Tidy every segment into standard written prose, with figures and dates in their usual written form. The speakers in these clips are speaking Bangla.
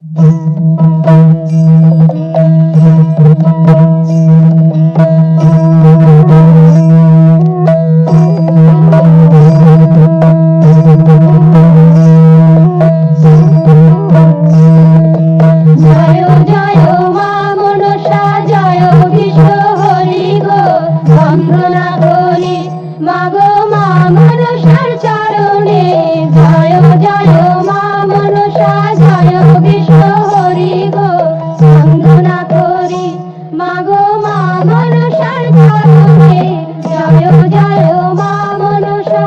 বন্দনা করি মাগো মা মনসার চরণে, জয় জয় মা মনসা জয় বিশ্ব হরি গো। বন্দনা করি মাগো মা মনসার চরণে, জয় জয় মা মনসা।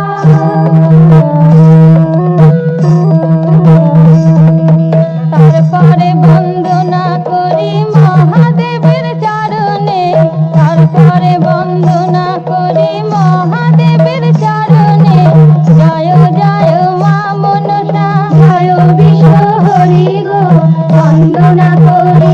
তারপরে বন্দনা করি মহাদেবের চরণে, তারপরে বন্দনা করি মহাদেবের চরণে, জয় জয় মা মনসা জয় বিশ্ব হরি গো। বন্দনা করি